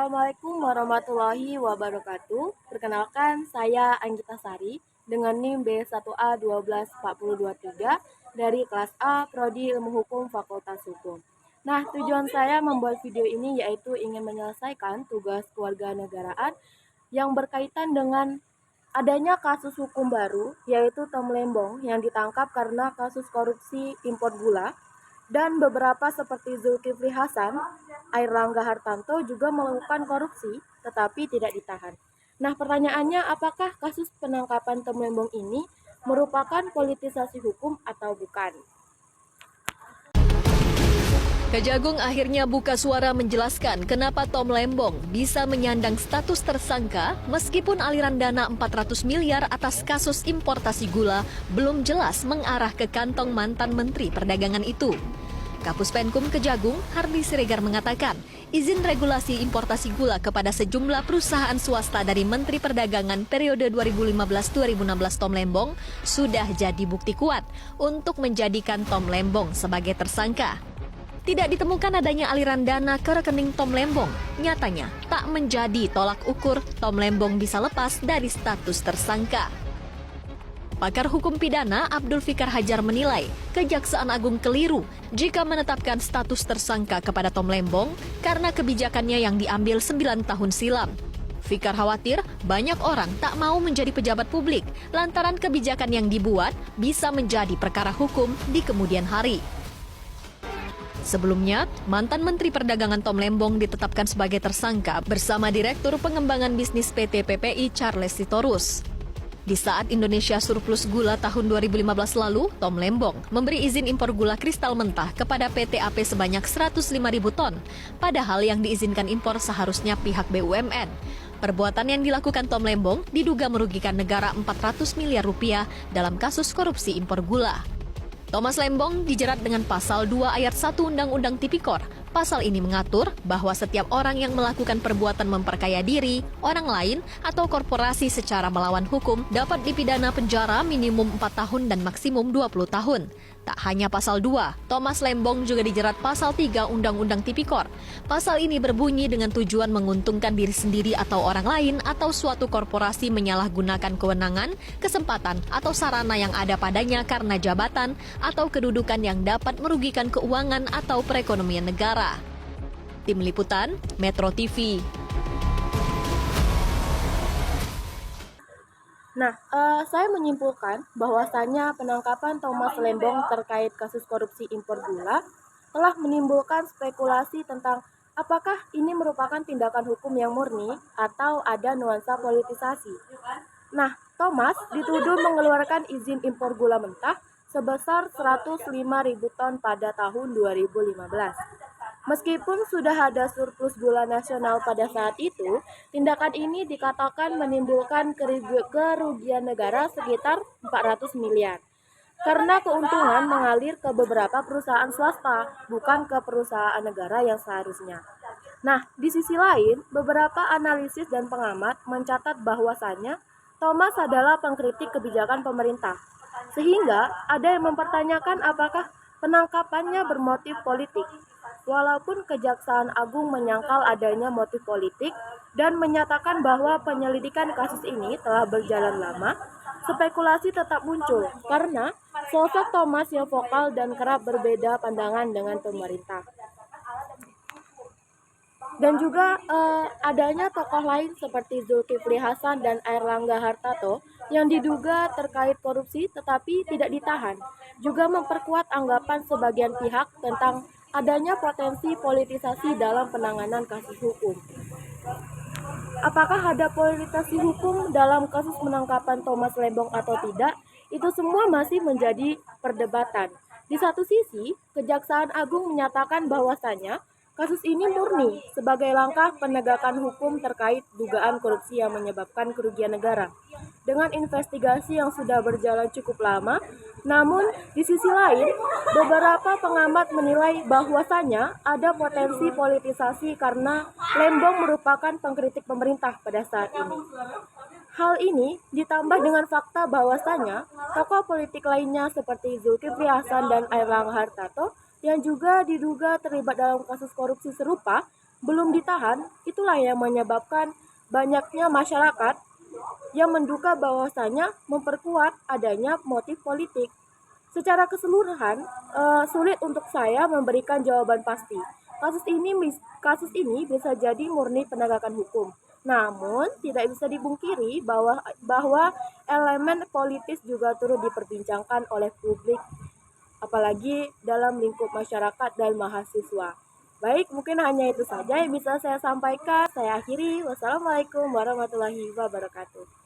Assalamualaikum warahmatullahi wabarakatuh. Perkenalkan, saya Anggita Sari dengan NIM B1A12423 dari kelas A Prodi Ilmu Hukum Fakultas Hukum. Nah, tujuan saya membuat video ini yaitu ingin menyelesaikan tugas kewarganegaraan yang berkaitan dengan adanya kasus hukum baru yaitu Tom Lembong yang ditangkap karena kasus korupsi impor gula. Dan beberapa seperti Zulkifli Hasan, Airlangga Hartarto juga melakukan korupsi tetapi tidak ditahan. Nah, pertanyaannya apakah kasus penangkapan Tom Lembong ini merupakan politisasi hukum atau bukan? Kejagung akhirnya buka suara menjelaskan kenapa Tom Lembong bisa menyandang status tersangka meskipun aliran dana 400 miliar atas kasus importasi gula belum jelas mengarah ke kantong mantan Menteri Perdagangan itu. Kapus Penkum Kejagung, Hardy Siregar mengatakan, izin regulasi importasi gula kepada sejumlah perusahaan swasta dari Menteri Perdagangan periode 2015-2016 Tom Lembong sudah jadi bukti kuat untuk menjadikan Tom Lembong sebagai tersangka. Tidak ditemukan adanya aliran dana ke rekening Tom Lembong. Nyatanya, tak menjadi tolak ukur Tom Lembong bisa lepas dari status tersangka. Pakar hukum pidana Abdul Fikar Hajar menilai Kejaksaan Agung keliru jika menetapkan status tersangka kepada Tom Lembong karena kebijakannya yang diambil 9 tahun silam. Fikar khawatir banyak orang tak mau menjadi pejabat publik lantaran kebijakan yang dibuat bisa menjadi perkara hukum di kemudian hari. Sebelumnya, mantan Menteri Perdagangan Tom Lembong ditetapkan sebagai tersangka bersama Direktur Pengembangan Bisnis PT PPI Charles Sitorus. Di saat Indonesia surplus gula tahun 2015 lalu, Tom Lembong memberi izin impor gula kristal mentah kepada PT AP sebanyak 105.000 ton, padahal yang diizinkan impor seharusnya pihak BUMN. Perbuatan yang dilakukan Tom Lembong diduga merugikan negara 400 miliar rupiah dalam kasus korupsi impor gula. Thomas Lembong dijerat dengan pasal 2 ayat 1 Undang-Undang Tipikor. Pasal ini mengatur bahwa setiap orang yang melakukan perbuatan memperkaya diri, orang lain, atau korporasi secara melawan hukum dapat dipidana penjara minimum 4 tahun dan maksimum 20 tahun. Tak hanya pasal 2, Thomas Lembong juga dijerat pasal 3 Undang-Undang Tipikor. Pasal ini berbunyi dengan tujuan menguntungkan diri sendiri atau orang lain atau suatu korporasi menyalahgunakan kewenangan, kesempatan, atau sarana yang ada padanya karena jabatan atau kedudukan yang dapat merugikan keuangan atau perekonomian negara. Tim Liputan, Metro TV. Nah, saya menyimpulkan bahwasannya penangkapan Thomas Lembong terkait kasus korupsi impor gula telah menimbulkan spekulasi tentang apakah ini merupakan tindakan hukum yang murni atau ada nuansa politisasi. Nah, Thomas dituduh mengeluarkan izin impor gula mentah sebesar 105.000 ton pada tahun 2015. Meskipun sudah ada surplus gula nasional pada saat itu, tindakan ini dikatakan menimbulkan kerugian negara sekitar 400 miliar. Karena keuntungan mengalir ke beberapa perusahaan swasta, bukan ke perusahaan negara yang seharusnya. Nah, di sisi lain, beberapa analisis dan pengamat mencatat bahwasannya Thomas adalah pengkritik kebijakan pemerintah. Sehingga ada yang mempertanyakan apakah penangkapannya bermotif politik. Walaupun Kejaksaan Agung menyangkal adanya motif politik dan menyatakan bahwa penyelidikan kasus ini telah berjalan lama, spekulasi tetap muncul karena sosok Thomas yang vokal dan kerap berbeda pandangan dengan pemerintah. Dan juga adanya tokoh lain seperti Zulkifli Hasan dan Airlangga Hartarto yang diduga terkait korupsi tetapi tidak ditahan, juga memperkuat anggapan sebagian pihak tentang adanya potensi politisasi dalam penanganan kasus hukum. Apakah ada politisasi hukum dalam kasus penangkapan Thomas Lembong atau tidak? Itu semua masih menjadi perdebatan. Di satu sisi, Kejaksaan Agung menyatakan bahwasannya kasus ini murni sebagai langkah penegakan hukum terkait dugaan korupsi yang menyebabkan kerugian negara. Dengan investigasi yang sudah berjalan cukup lama, namun di sisi lain, beberapa pengamat menilai bahwasannya ada potensi politisasi karena Lembong merupakan pengkritik pemerintah pada saat ini. Hal ini ditambah dengan fakta bahwasannya tokoh politik lainnya seperti Zulkifli Hasan dan Airlangga Hartarto yang juga diduga terlibat dalam kasus korupsi serupa belum ditahan, itulah yang menyebabkan banyaknya masyarakat yang menduga bahwasanya memperkuat adanya motif politik. Secara keseluruhan, sulit untuk saya memberikan jawaban pasti. Kasus ini bisa jadi murni penegakan hukum. Namun, tidak bisa dibungkiri bahwa elemen politis juga turut diperbincangkan oleh publik, apalagi dalam lingkup masyarakat dan mahasiswa. Baik, mungkin hanya itu saja yang bisa saya sampaikan. Saya akhiri. Wassalamualaikum warahmatullahi wabarakatuh.